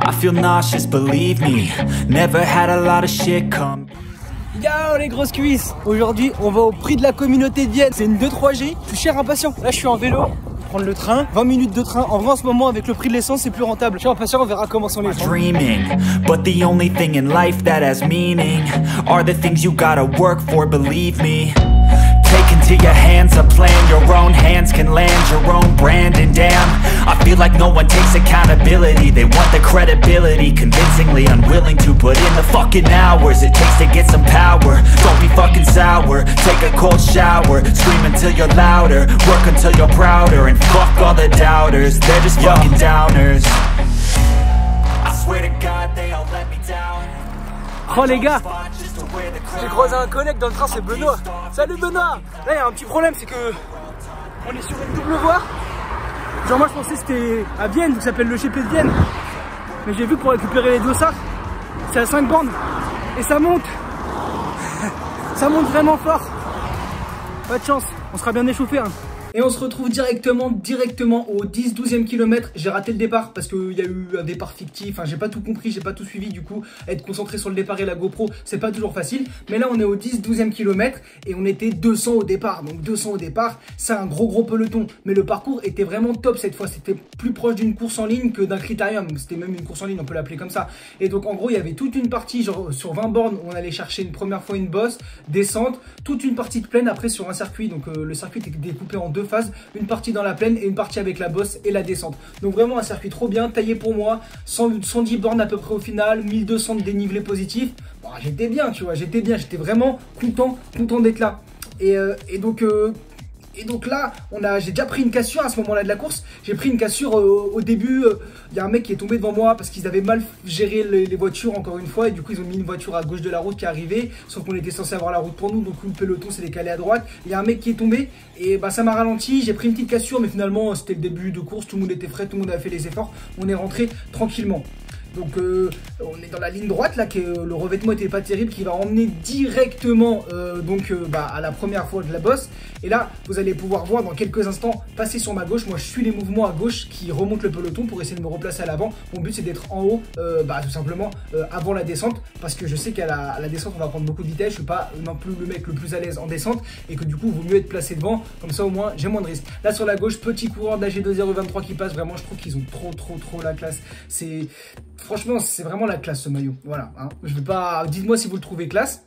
I feel nauseous, believe me. Never had a lot of shit come. Yo les grosses cuisses. Aujourd'hui on va au prix de la communauté de Vienne. C'est une 2-3G, je suis cher impatient. Là je suis en vélo, prendre le train, 20 minutes de train. En vrai en ce moment avec le prix de l'essence c'est plus rentable. Je suis impatient, on verra comment sont les gens. Dreaming, but the only thing in life that has meaning are the things you gotta work for, believe me. Take into your hands a plan, your own hands can land your own brand. And damn, I feel like no one takes accountability. They want the credibility, convincingly unwilling to put in the fucking hours it takes to get some power. Don't be fucking sour, take a cold shower, scream until you're louder, work until you're prouder. And fuck all the doubters, they're just fucking downers. I swear to God they all let me down. Oh les gars, j'ai croisé un collègue dans le train, c'est Benoît. Salut Benoît. Là il y a un petit problème, c'est que on est sur une double voie. Genre moi je pensais que c'était à Vienne, ça s'appelle le GP de Vienne. Mais j'ai vu que pour récupérer les dossards, c'est à 5 bornes. Et ça monte. Ça monte vraiment fort. Pas de chance, on sera bien échauffé hein. Et on se retrouve directement au 10-12e kilomètre. J'ai raté le départ parce qu'il y a eu un départ fictif. Enfin, j'ai pas tout compris, j'ai pas tout suivi. Du coup, être concentré sur le départ et la GoPro, c'est pas toujours facile. Mais là, on est au 10-12e kilomètre et on était 200 au départ. Donc 200 au départ, c'est un gros peloton. Mais le parcours était vraiment top cette fois. C'était plus proche d'une course en ligne que d'un critérium. C'était même une course en ligne, on peut l'appeler comme ça. Et donc, en gros, il y avait toute une partie, genre sur 20 bornes, où on allait chercher une première fois une bosse, descente, toute une partie de plaine après sur un circuit. Donc, le circuit était découpé en deux phases, une partie dans la plaine et une partie avec la bosse et la descente. Donc vraiment un circuit trop bien, taillé pour moi, 110 bornes à peu près au final, 1200 de dénivelé positif. Bon, j'étais bien, tu vois, j'étais j'étais vraiment content d'être là. Et donc là, j'ai déjà pris une cassure à ce moment-là de la course. J'ai pris une cassure au début. Il y a un mec qui est tombé devant moi parce qu'ils avaient mal géré les voitures encore une fois. Et du coup, ils ont mis une voiture à gauche de la route qui est arrivée. Sauf qu'on était censé avoir la route pour nous. Donc le peloton s'est décalé à droite. Il y a un mec qui est tombé. Et bah ça m'a ralenti. J'ai pris une petite cassure. Mais finalement, c'était le début de course. Tout le monde était frais. Tout le monde avait fait les efforts. On est rentré tranquillement. Donc on est dans la ligne droite là, que le revêtement était pas terrible, qui va emmener directement à la première fois de la bosse. Et là vous allez pouvoir voir dans quelques instants passer sur ma gauche. Moi je suis les mouvements à gauche qui remontent le peloton pour essayer de me replacer à l'avant. Mon but c'est d'être en haut tout simplement avant la descente, parce que je sais qu'à la descente on va prendre beaucoup de vitesse. Je suis pas non plus le mec le plus à l'aise en descente et que du coup il vaut mieux être placé devant, comme ça au moins j'ai moins de risques. Là sur la gauche, petit coureur d'AG2R23 qui passe. Vraiment je trouve qu'ils ont trop la classe. Franchement, c'est vraiment la classe ce maillot. Voilà, hein. Je veux pas. Dites-moi si vous le trouvez classe.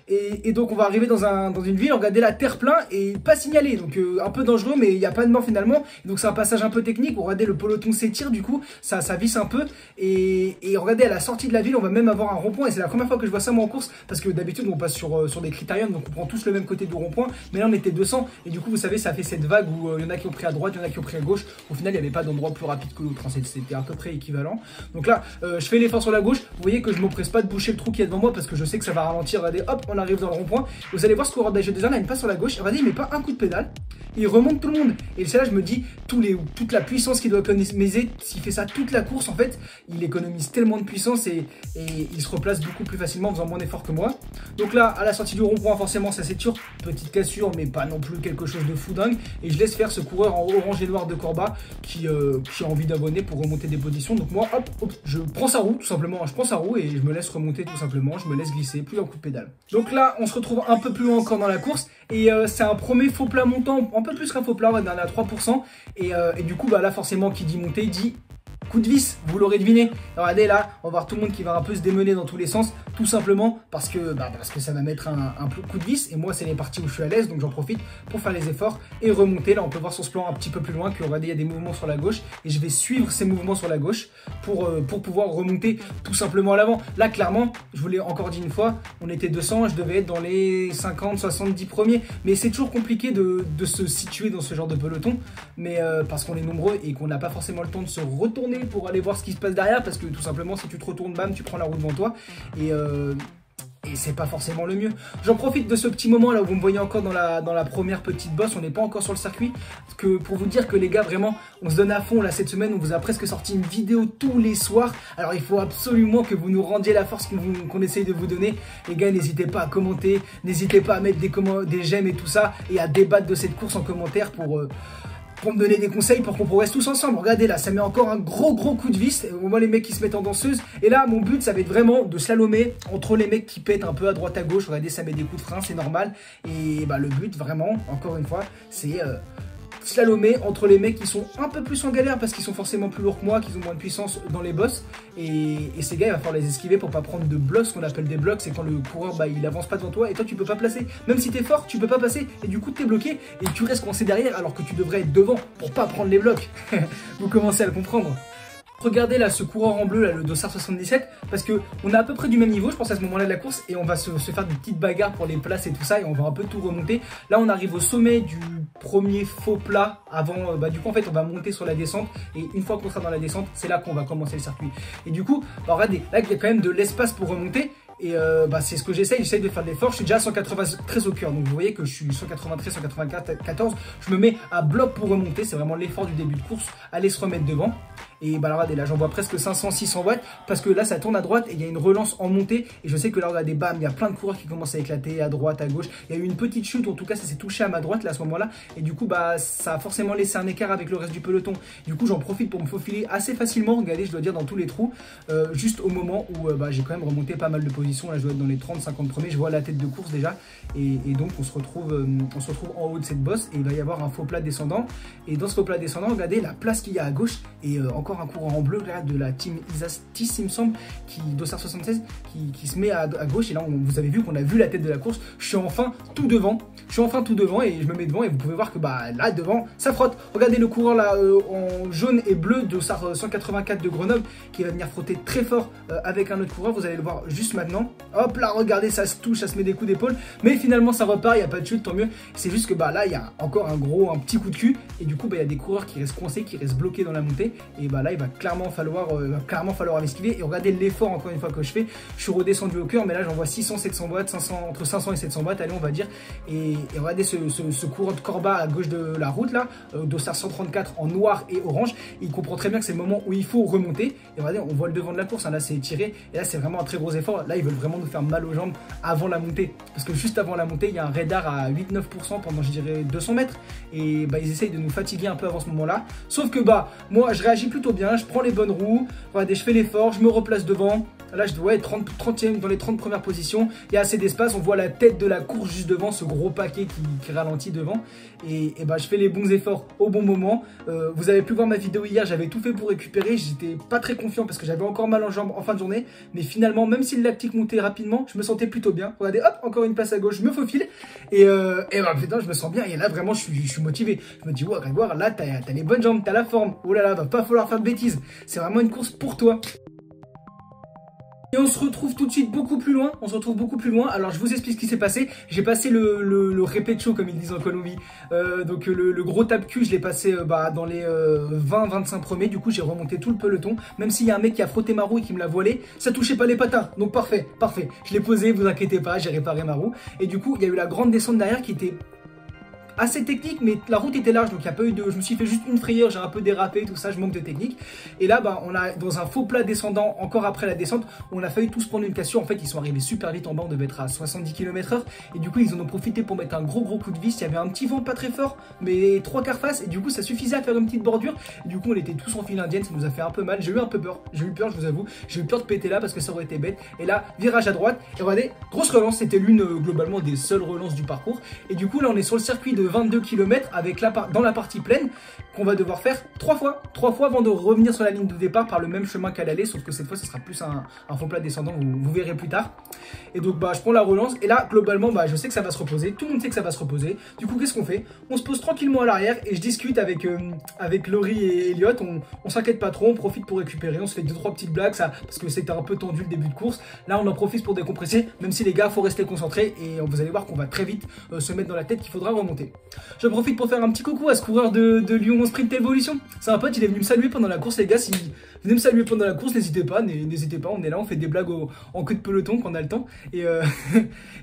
Et donc on va arriver dans une ville, regardez la terre-plein et pas signalé, donc un peu dangereux, mais il n'y a pas de mort finalement. Donc c'est un passage un peu technique. Regardez, le peloton s'étire, du coup ça visse un peu. Et regardez, à la sortie de la ville on va même avoir un rond-point. Et c'est la première fois que je vois ça moi en course, parce que d'habitude on passe sur des critériums, donc on prend tous le même côté du rond-point. Mais là on était 200 et du coup vous savez ça fait cette vague où il y en a qui ont pris à droite, il y en a qui ont pris à gauche. Au final il n'y avait pas d'endroit plus rapide que l'autre, c'était à peu près équivalent. Donc là je fais l'effort sur la gauche. Vous voyez que je m'empresse pas de boucher le trou qui est devant moi parce que je sais que ça va ralentir. Regardez, hop, on arrive dans le rond-point. Vous allez voir ce coureur d'AG2R, là il passe sur la gauche. Regardez, il met pas un coup de pédale, il remonte tout le monde. Et c'est là je me dis, toute la puissance qu'il doit économiser, s'il fait ça toute la course en fait, il économise tellement de puissance et il se replace beaucoup plus facilement en faisant moins d'efforts que moi. Donc là à la sortie du rond-point forcément ça s'étire, petite cassure mais pas non plus quelque chose de fou dingue. Et je laisse faire ce coureur en orange et noir de Corba qui a envie d'abonner pour remonter des positions. Donc moi hop, je prends sa roue tout simplement, je prends sa roue et je me laisse remonter tout simplement, je me laisse glisser, plus un coup de pédale. Donc là on se retrouve un peu plus loin encore dans la course et c'est un premier faux plat montant, un peu plus qu'un faux plat, on va dire à 3%. Et du coup là forcément qui dit monter dit coup de vis, vous l'aurez deviné. Regardez là, on va voir tout le monde qui va un peu se démener dans tous les sens, tout simplement parce que ça va mettre un coup de vis. Et moi c'est les parties où je suis à l'aise, donc j'en profite pour faire les efforts et remonter. Là on peut voir sur ce plan un petit peu plus loin que regardez, il y a des mouvements sur la gauche et je vais suivre ces mouvements sur la gauche pour pouvoir remonter tout simplement à l'avant. Là clairement, je vous l'ai encore dit une fois, on était 200, je devais être dans les 50-70 premiers, mais c'est toujours compliqué de se situer dans ce genre de peloton, mais parce qu'on est nombreux et qu'on n'a pas forcément le temps de se retourner pour aller voir ce qui se passe derrière, parce que tout simplement si tu te retournes, bam, tu prends la roue devant toi et c'est pas forcément le mieux. J'en profite de ce petit moment là où vous me voyez encore dans la première petite bosse, on n'est pas encore sur le circuit, pour vous dire que les gars vraiment on se donne à fond là cette semaine. On vous a presque sorti une vidéo tous les soirs, alors il faut absolument que vous nous rendiez la force qu'on essaye de vous donner. Les gars, n'hésitez pas à commenter, n'hésitez pas à mettre des j'aime et tout ça, et à débattre de cette course en commentaire pour me donner des conseils pour qu'on progresse tous ensemble. Regardez là, ça met encore un gros coup de vis. On voit les mecs qui se mettent en danseuse. Et là, mon but, ça va être vraiment de slalomer entre les mecs qui pètent un peu à droite à gauche. Regardez, ça met des coups de frein, c'est normal. Et bah, le but, vraiment, encore une fois, c'est slalomer entre les mecs qui sont un peu plus en galère parce qu'ils sont forcément plus lourds que moi, qu'ils ont moins de puissance dans les bosses. Et ces gars, il va falloir les esquiver pour pas prendre de blocs. Ce qu'on appelle des blocs, c'est quand le coureur, bah, il avance pas devant toi et toi, tu peux pas placer. Même si t'es fort, tu peux pas passer. Et du coup, t'es bloqué et tu restes coincé derrière alors que tu devrais être devant pour pas prendre les blocs. Vous commencez à le comprendre. Regardez là ce coureur en bleu, là, le Dossard 77, parce que on est à peu près du même niveau, je pense, à ce moment-là de la course, et on va se faire des petites bagarres pour les places et tout ça, et on va un peu tout remonter. Là, on arrive au sommet du premier faux plat avant, du coup, en fait, on va monter sur la descente, et une fois qu'on sera dans la descente, c'est là qu'on va commencer le circuit. Et du coup, bah, regardez, là, il y a quand même de l'espace pour remonter. Et c'est ce que j'essaye de faire de l'effort. Je suis déjà à 193 au cœur, donc vous voyez que je suis 193, 194. Je me mets à bloc pour remonter, c'est vraiment l'effort du début de course, aller se remettre devant. Et bah regardez, là j'en vois presque 500, 600 watts parce que là ça tourne à droite et il y a une relance en montée. Et je sais que là, regardez, bam, il y a plein de coureurs qui commencent à éclater à droite, à gauche. Il y a eu une petite chute, en tout cas ça s'est touché à ma droite là à ce moment-là. Et du coup, bah ça a forcément laissé un écart avec le reste du peloton. Du coup, j'en profite pour me faufiler assez facilement, regardez, je dois dire dans tous les trous, juste au moment où j'ai quand même remonté pas mal de positions. Là je dois être dans les 30-50 premiers, je vois la tête de course déjà. Et donc on se retrouve en haut de cette bosse et il va y avoir un faux plat descendant. Et dans ce faux plat descendant, regardez la place qu'il y a à gauche et encore un coureur en bleu là, de la team Isastis, il me semble, Dossard 76, qui se met à gauche. Et là, vous avez vu qu'on a vu la tête de la course. Je suis enfin tout devant. Et je me mets devant. Et vous pouvez voir que bah là, devant, ça frotte. Regardez le coureur là en jaune et bleu de Dossard 184 de Grenoble qui va venir frotter très fort avec un autre coureur. Vous allez le voir juste maintenant. Hop là, regardez, ça se touche, ça se met des coups d'épaule. Mais finalement, ça repart. Il n'y a pas de chute, tant mieux. C'est juste que bah là, il y a encore un petit coup de cul. Et du coup, bah, il y a des coureurs qui restent coincés, qui restent bloqués dans la montée. Et bah là, il va clairement falloir l'esquiver. Et regardez l'effort encore une fois que je fais. Je suis redescendu au cœur, mais là j'envoie 600-700 watts, entre 500 et 700 watts, allez, on va dire. Et regardez ce coureur de Corba à gauche de la route là, Dossard 134 en noir et orange. Il comprend très bien que c'est le moment où il faut remonter. Et regardez, on voit le devant de la course, hein, là c'est tiré. Et là c'est vraiment un très gros effort. Là ils veulent vraiment nous faire mal aux jambes avant la montée. Parce que juste avant la montée, il y a un radar à 8-9% pendant, je dirais, 200 mètres. Et bah ils essayent de nous fatiguer un peu avant ce moment-là. Sauf que bah moi je réagis plutôt bien, je prends les bonnes roues, regardez, je fais l'effort, je me replace devant. Là, je dois être 30e dans les 30 premières positions. Il y a assez d'espace. On voit la tête de la course juste devant, ce gros paquet qui ralentit devant. Et bah, je fais les bons efforts au bon moment. Vous avez pu voir ma vidéo hier, j'avais tout fait pour récupérer. J'étais pas très confiant parce que j'avais encore mal en jambes en fin de journée. Mais finalement, même si le lactique montait rapidement, je me sentais plutôt bien. Regardez, hop, encore une passe à gauche, je me faufile. Et bah, putain, je me sens bien. Et là, vraiment, je suis motivé. Je me dis, ouais, Grégoire, là, t'as les bonnes jambes, t'as la forme. Oh là là, va pas falloir faire de bêtises. C'est vraiment une course pour toi. Et on se retrouve tout de suite beaucoup plus loin. Alors je vous explique ce qui s'est passé. J'ai passé le répétition comme ils disent en Colombie. Donc le gros tape-cul, je l'ai passé dans les 20-25 premiers. Du coup j'ai remonté tout le peloton. Même s'il y a un mec qui a frotté ma roue et qui me l'a volé, ça touchait pas les patins. Donc parfait. Je l'ai posé, vous inquiétez pas, j'ai réparé ma roue. Et du coup il y a eu la grande descente derrière qui était assez technique, mais la route était large, donc il n'y a pas eu de... Je me suis fait juste une frayeur, j'ai un peu dérapé, tout ça, je manque de technique. Et là, bah, on a, dans un faux plat descendant, encore après la descente, on a failli tous prendre une cassure. En fait, ils sont arrivés super vite en bas, on devait être à 70 km/h. Et du coup, ils en ont profité pour mettre un gros coup de vis. Il y avait un petit vent pas très fort, mais 3/4 face. Et du coup, ça suffisait à faire une petite bordure. Et du coup, on était tous en file indienne, ça nous a fait un peu mal. J'ai eu un peu peur, je vous avoue. J'ai eu peur de péter là parce que ça aurait été bête. Et là, virage à droite. Et regardez, grosse relance, c'était l'une globalement des seules relances du parcours. Et du coup, là, on est sur le circuit de 22 km. Avec dans la partie pleine qu'on va devoir faire 3 fois avant de revenir sur la ligne de départ par le même chemin qu'à l'aller, sauf que cette fois ce sera plus un faux plat descendant, vous verrez plus tard. Et donc bah je prends la relance et là globalement bah je sais que ça va se reposer, tout le monde sait que ça va se reposer. Du coup qu'est-ce qu'on fait? On se pose tranquillement à l'arrière et je discute avec Laurie et Elliot. On s'inquiète pas trop, on profite pour récupérer, on se fait 2-3 petites blagues parce que c'était un peu tendu le début de course. Là on en profite pour décompresser, même si les gars faut rester concentrés et vous allez voir qu'on va très vite se mettre dans la tête qu'il faudra remonter. Je profite pour faire un petit coucou à ce coureur de Lyon Sprint Evolution. C'est un pote, il est venu me saluer pendant la course, les gars. Si vous venez me saluer pendant la course, n'hésitez pas, on est là, on fait des blagues en queue de peloton quand on a le temps. Et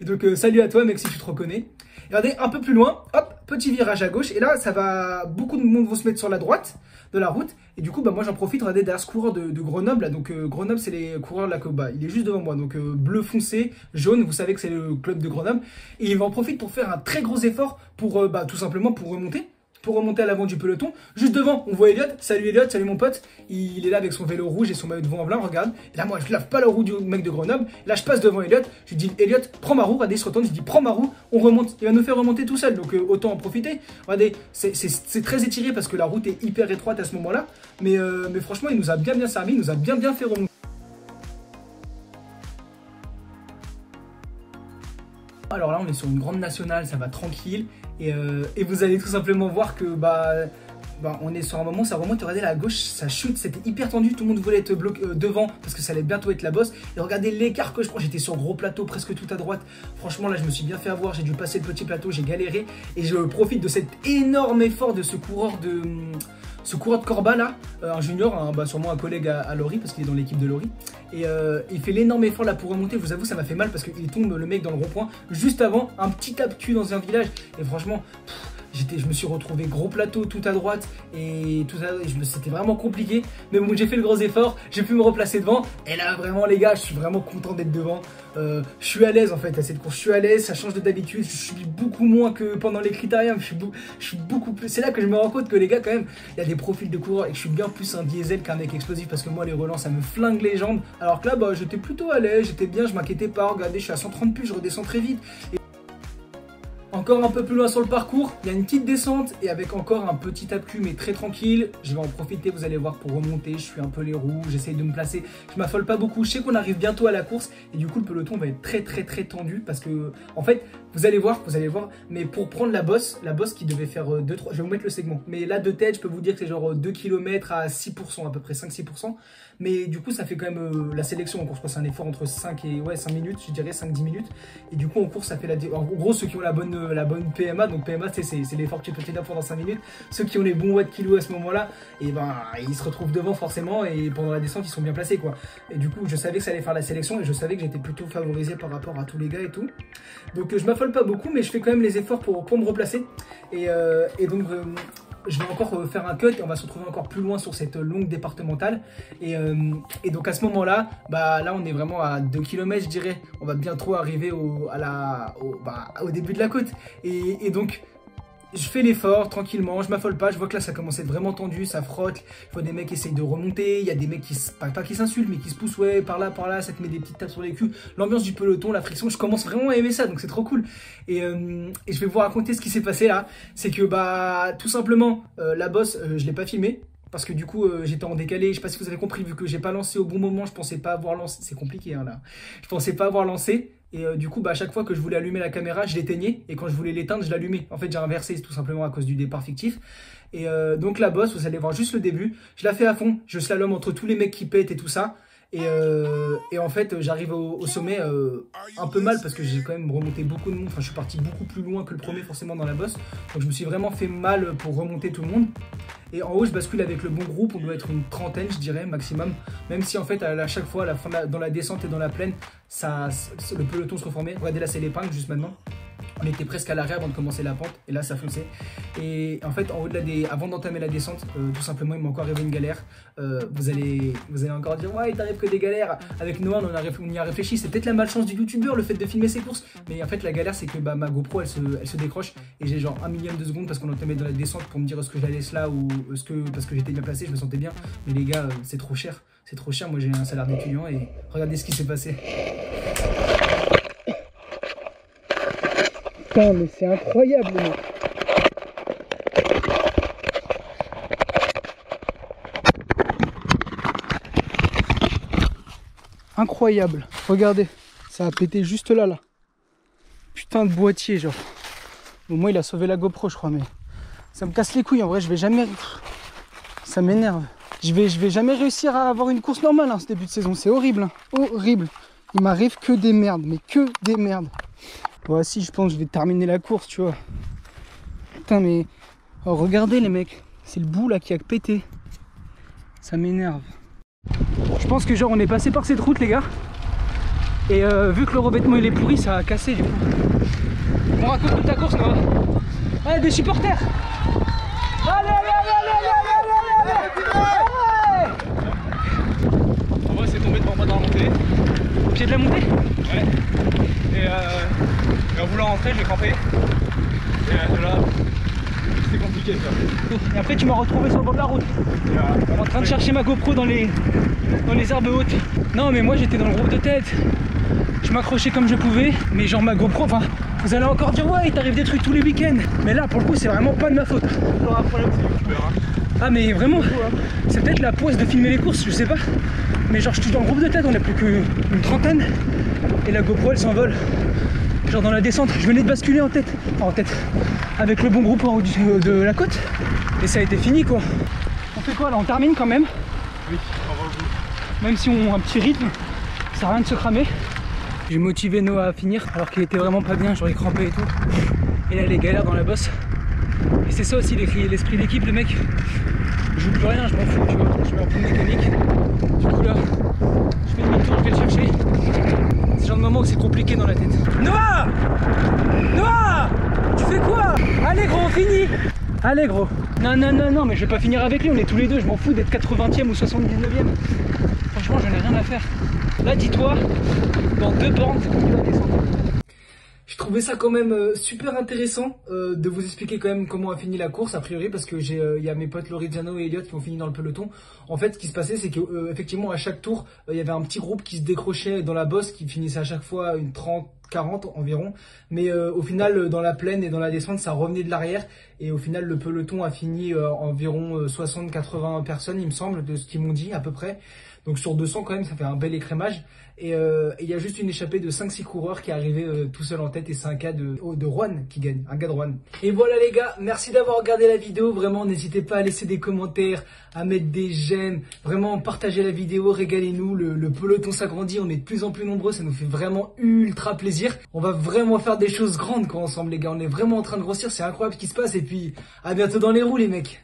donc salut à toi mec si tu te reconnais. Regardez un peu plus loin, hop, petit virage à gauche. Et là ça va, beaucoup de monde vont se mettre sur la droite de la route. Et du coup bah moi j'en profite, regardez derrière ce coureur de Grenoble là. Donc Grenoble c'est les coureurs là que bah il est juste devant moi. Donc bleu foncé, jaune, vous savez que c'est le club de Grenoble. Et il va en profiter pour faire un très gros effort pour tout simplement pour remonter. pour remonter à l'avant du peloton. Juste devant, on voit Elliot. Salut Elliot, salut mon pote. Il est là avec son vélo rouge et son maillot de veau en blanc, regarde. Et là, moi, je lave pas la roue du mec de Grenoble. Là, je passe devant Elliot. Je lui dis, Elliot, prends ma roue. Regardez, il se retourne. Je lui dis, prends ma roue. On remonte. Il va nous faire remonter tout seul. Donc, autant en profiter. Regardez, c'est très étiré parce que la route est hyper étroite à ce moment-là. Mais franchement, il nous a bien servi. Il nous a bien fait remonter. Alors là, on est sur une grande nationale, ça va tranquille. Et vous allez tout simplement voir que on est sur un moment, ça remonte. Regardez là à gauche, ça chute, c'était hyper tendu. Tout le monde voulait être bloqué devant parce que ça allait bientôt être la bosse. Et regardez l'écart que je prends. J'étais sur gros plateau, presque tout à droite. Franchement, là, je me suis bien fait avoir. J'ai dû passer le petit plateau, j'ai galéré. Et je profite de cet énorme effort de ce coureur de Corba là, un junior, sûrement un collègue à Laurie parce qu'il est dans l'équipe de Laurie. Et il fait l'énorme effort là pour remonter. Je vous avoue, ça m'a fait mal parce qu'il tombe le mec dans le rond-point juste avant un petit tape-cul dans un village. Et franchement, je me suis retrouvé gros plateau tout à droite et c'était vraiment compliqué. Mais bon, j'ai fait le gros effort, j'ai pu me replacer devant. Et là, vraiment, les gars, je suis vraiment content d'être devant. Je suis à l'aise en fait à cette course, je suis à l'aise, ça change de d'habitude, je suis beaucoup moins que pendant les critériums, je suis beaucoup plus. C'est là que je me rends compte que les gars, quand même, il y a des profils de coureurs et que je suis bien plus un diesel qu'un mec explosif parce que moi, les relents, ça me flingue les jambes. Alors que là, j'étais plutôt à l'aise, j'étais bien, je m'inquiétais pas. Regardez, je suis à 130 plus, je redescends très vite. Encore un peu plus loin sur le parcours, il y a une petite descente et avec encore un petit tape-cul mais très tranquille. Je vais en profiter, vous allez voir, pour remonter. Je suis un peu les roues, j'essaye de me placer. Je m'affole pas beaucoup, je sais qu'on arrive bientôt à la course et du coup le peloton va être très tendu parce que en fait, vous allez voir, mais pour prendre la bosse qui devait faire 2-3, je vais vous mettre le segment. Mais là de tête, je peux vous dire que c'est genre 2 km à 6%, à peu près 5-6%. Mais du coup, ça fait quand même la sélection en course. C'est un effort entre 5 minutes, je dirais 5-10 minutes. Et du coup, en course, ça fait en gros, ceux qui ont la bonne PMA, donc PMA, c'est l'effort que tu peux tenir pendant 5 minutes. Ceux qui ont les bons watts kilos à ce moment-là, et ils se retrouvent devant forcément. Et pendant la descente, ils sont bien placés, quoi. Et du coup, je savais que ça allait faire la sélection et je savais que j'étais plutôt favorisé par rapport à tous les gars et tout. Donc, je m'affole pas beaucoup, mais je fais quand même les efforts pour me replacer. Et donc, je vais encore faire un cut et on va se retrouver encore plus loin sur cette longue départementale. Et donc à ce moment-là, là on est vraiment à 2 km, je dirais. On va bientôt arriver au début de la côte. Et donc je fais l'effort tranquillement, je m'affole pas, je vois que là ça commence à être vraiment tendu, ça frotte, il faut des mecs qui essayent de remonter, il y a des mecs qui, pas qui s'insultent mais qui se poussent par là, ça te met des petites tapes sur les culs, l'ambiance du peloton, la friction, je commence vraiment à aimer ça, donc c'est trop cool. Et je vais vous raconter ce qui s'est passé là, c'est que tout simplement, la bosse, je l'ai pas filmée. Parce que du coup, j'étais en décalé, je sais pas si vous avez compris, vu que j'ai pas lancé au bon moment, je pensais pas avoir lancé, c'est compliqué là, je pensais pas avoir lancé, et du coup, à chaque fois que je voulais allumer la caméra, je l'éteignais, et quand je voulais l'éteindre, je l'allumais. En fait, j'ai inversé, tout simplement à cause du départ fictif. Et donc la bosse, vous allez voir juste le début, je la fais à fond, je slalom entre tous les mecs qui pètent et tout ça. Et en fait, j'arrive au sommet un peu mal parce que j'ai quand même remonté beaucoup de monde. Enfin, je suis parti beaucoup plus loin que le premier forcément dans la bosse. Donc je me suis vraiment fait mal pour remonter tout le monde. Et en haut, je bascule avec le bon groupe. On doit être une trentaine, je dirais, maximum. Même si en fait, à chaque fois, à la fin dans la descente et dans la plaine, le peloton se reformait. Regardez là, c'est l'épingle juste maintenant. On était presque à l'arrêt avant de commencer la pente et là ça fonçait. Et en fait en haut de avant d'entamer la descente, tout simplement il m'a encore arrivé une galère. Vous allez encore dire ouais il t'arrive que des galères. Avec Noah on y a réfléchi, c'est peut-être la malchance du youtubeur le fait de filmer ses courses. Mais en fait la galère c'est que ma GoPro elle se décroche et j'ai genre 1 millième de seconde parce qu'on entamait dans la descente pour me dire est-ce que je la laisse là ou parce que j'étais bien placé, je me sentais bien. Mais les gars c'est trop cher, moi j'ai un salaire d'étudiant et regardez ce qui s'est passé. Putain, mais c'est incroyable, mec. Incroyable. Regardez, ça a pété juste là. Putain de boîtier, genre. Au moins, il a sauvé la GoPro, je crois, mais ça me casse les couilles. En vrai, je vais jamais. Ça m'énerve. Je vais jamais réussir à avoir une course normale, ce début de saison. C'est horrible, horrible. Il m'arrive que des merdes, mais que des merdes. Voici, je pense que je vais terminer la course, tu vois. Putain, mais... Oh, regardez, les mecs. C'est le bout, là, qui a pété. Ça m'énerve. Je pense que, genre, on est passé par cette route, les gars. Et vu que le revêtement, il est pourri, ça a cassé, du coup. On raconte toute ta course, Noah. Allez, des supporters. Allez, En vrai, c'est tombé devant moi dans la montée. Au pied de la montée? Ouais. Et en voulant rentrer, j'ai crampé. Et de là, c'est compliqué ça. Et après tu m'as retrouvé sur le bord de la route, en train de chercher ma GoPro dans les herbes hautes. Non mais moi j'étais dans le groupe de tête, je m'accrochais comme je pouvais, mais genre ma GoPro, enfin vous allez encore dire ouais il t'arrive des trucs tous les week-ends, mais là pour le coup c'est vraiment pas de ma faute. Pas un problème, c'est youtubeur. Hein. Ah mais vraiment, c'est peut-être la poisse de filmer les courses, je sais pas. Mais genre je suis dans le groupe de tête, on est plus qu'une trentaine. Et la GoPro elle s'envole. Genre dans la descente, je venais de basculer en tête. Enfin en tête. Avec le bon groupe en haut de la côte. Et ça a été fini quoi. On fait quoi là? On termine quand même. Oui, on va au bout. Même si on a un petit rythme, ça sert à rien de se cramer. J'ai motivé Noah à finir alors qu'il était vraiment pas bien, genre il crampait et tout. Et là les galères dans la bosse. Et c'est ça aussi l'esprit d'équipe, le mec. Je joue plus rien, je m'en fous, tu vois. Je mets en pleine mécanique. Du coup là, je fais demi-tour, je vais le chercher. C'est le genre de moment où c'est compliqué dans la tête. Noah! Noah! Tu fais quoi? Allez gros, on finit! Allez gros! Non, mais je vais pas finir avec lui, on est tous les deux, je m'en fous d'être 80e ou 79e. Franchement, j'en ai rien à faire. Là, dis-toi, dans 2 bornes, c'est compliqué la descente. Je trouvais ça quand même super intéressant de vous expliquer quand même comment a fini la course a priori, parce que il y a mes potes Loriziano et Elliot qui ont fini dans le peloton. En fait ce qui se passait c'est que effectivement à chaque tour il y avait un petit groupe qui se décrochait dans la bosse, qui finissait à chaque fois une 30-40 environ, mais au final dans la plaine et dans la descente ça revenait de l'arrière, et au final le peloton a fini environ 60-80 personnes il me semble, de ce qu'ils m'ont dit à peu près. Donc sur 200 quand même ça fait un bel écrémage. Et il y a juste une échappée de 5-6 coureurs qui est arrivé tout seul en tête, et c'est un cas de Rouen qui gagne, un gars de Rouen. Et voilà les gars, merci d'avoir regardé la vidéo, vraiment n'hésitez pas à laisser des commentaires, à mettre des j'aime, vraiment partagez la vidéo, régalez-nous, le peloton s'agrandit, on est de plus en plus nombreux, ça nous fait vraiment ultra plaisir. On va vraiment faire des choses grandes quoi ensemble les gars, on est vraiment en train de grossir, c'est incroyable ce qui se passe, et puis à bientôt dans les roues les mecs.